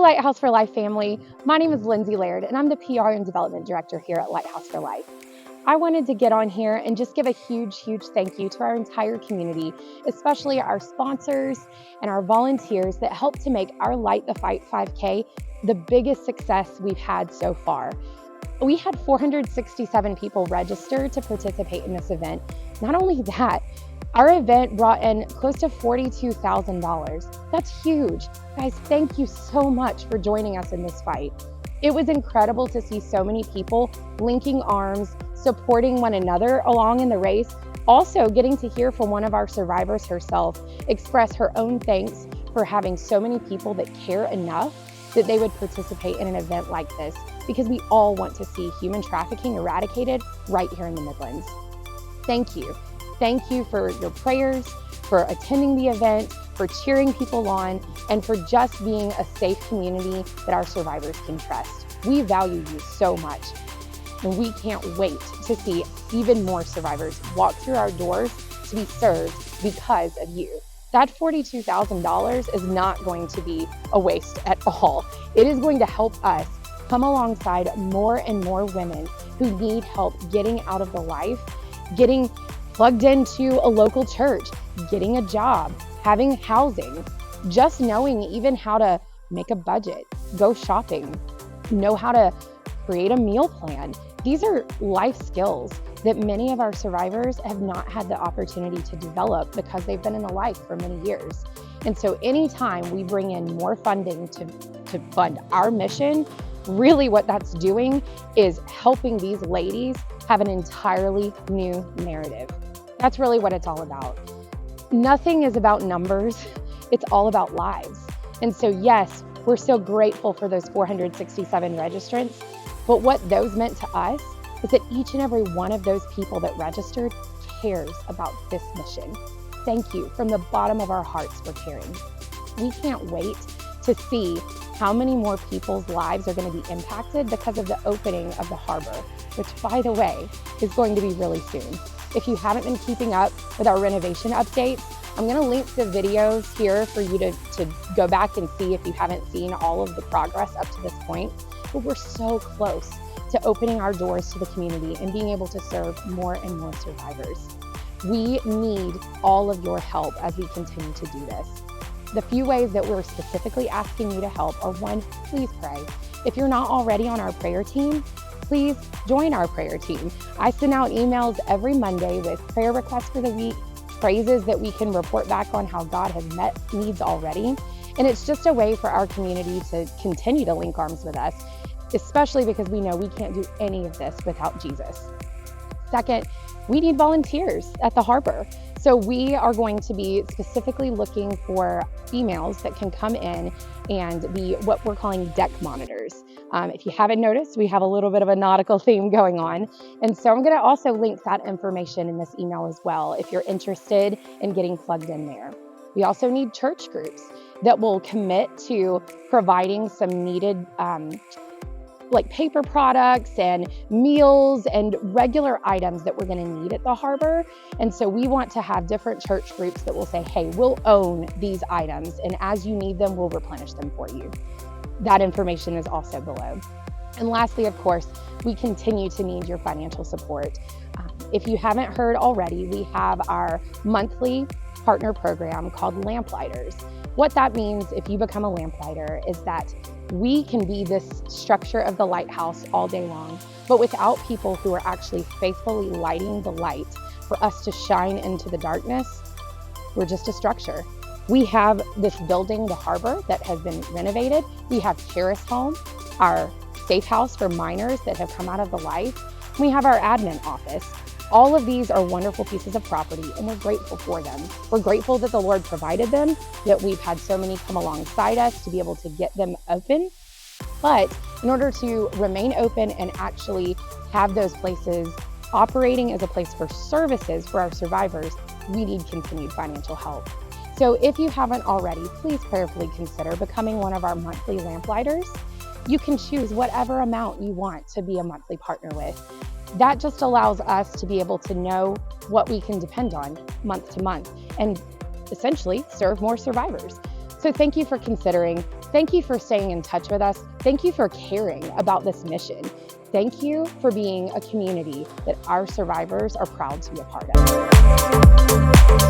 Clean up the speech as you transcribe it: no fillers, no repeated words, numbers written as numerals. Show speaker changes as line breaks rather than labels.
Lighthouse for Life family. My name is Lindsay Laird, and I'm the PR and Development Director here at Lighthouse for Life. I wanted to get on here and just give a huge thank you to our entire community, especially our sponsors and our volunteers that help to make our Light the Fight 5K the biggest success we've had so far. We had 467 people register to participate in this event. Not only that, our event brought in close to $42,000. That's huge. Guys, thank you so much for joining us in this fight. It was incredible to see so many people linking arms, supporting one another along in the race, also getting to hear from one of our survivors herself express her own thanks for having so many people that care enough that they would participate in an event like this, because we all want to see human trafficking eradicated right here in the Midlands. Thank you. Thank you for your prayers, for attending the event, for cheering people on, and for just being a safe community that our survivors can trust. We value you so much, and we can't wait to see even more survivors walk through our doors to be served because of you. That $42,000 is not going to be a waste at all. It is going to help us come alongside more and more women who need help getting out of the life, getting plugged into a local church, getting a job, having housing, just knowing even how to make a budget, go shopping, know how to create a meal plan. These are life skills that many of our survivors have not had the opportunity to develop because they've been in the life for many years. And so anytime we bring in more funding to fund our mission, really what that's doing is helping these ladies have an entirely new narrative. That's really what it's all about. Nothing is about numbers. It's all about lives. And so yes, we're so grateful for those 467 registrants, but what those meant to us is that each and every one of those people that registered cares about this mission. Thank you from the bottom of our hearts for caring. We can't wait to see how many more people's lives are going to be impacted because of the opening of the harbor, which, by the way, is going to be really soon. If you haven't been keeping up with our renovation updates, I'm going to link the videos here for you to go back and see if you haven't seen all of the progress up to this point. But we're so close to opening our doors to the community and being able to serve more and more survivors. We need all of your help as we continue to do this. The few ways that we're specifically asking you to help are: one, please pray. If you're not already on our prayer team, please join our prayer team. I send out emails every Monday with prayer requests for the week, praises that we can report back on how God has met needs already. And it's just a way for our community to continue to link arms with us, especially because we know we can't do any of this without Jesus. Second, we need volunteers at the harbor. So we are going to be specifically looking for females that can come in and be what we're calling deck monitors. If you haven't noticed, we have a little bit of a nautical theme going on. And so I'm going to also link that information in this email as well if you're interested in getting plugged in there. We also need church groups that will commit to providing some needed like paper products and meals and regular items that we're going to need at the harbor. And so we want to have different church groups that will say, hey, we'll own these items, and as you need them, we'll replenish them for you. That information is also below. And lastly, of course, we continue to need your financial support. If you haven't heard already, we have our monthly partner program called Lamplighters. What that means, if you become a lamplighter, is that we can be this structure of the lighthouse all day long, but without people who are actually faithfully lighting the light for us to shine into the darkness, we're just a structure. We have this building, the harbor, that has been renovated. We have Charis Home, our safe house for minors that have come out of the life. We have our admin office. All of these are wonderful pieces of property, and we're grateful for them. We're grateful that the Lord provided them, that we've had so many come alongside us to be able to get them open. But in order to remain open and actually have those places operating as a place for services for our survivors, we need continued financial help. So if you haven't already, please prayerfully consider becoming one of our monthly Lamplighters. You can choose whatever amount you want to be a monthly partner with. That just allows us to be able to know what we can depend on month to month and essentially serve more survivors. So thank you for considering. Thank you for staying in touch with us. Thank you for caring about this mission. Thank you for being a community that our survivors are proud to be a part of.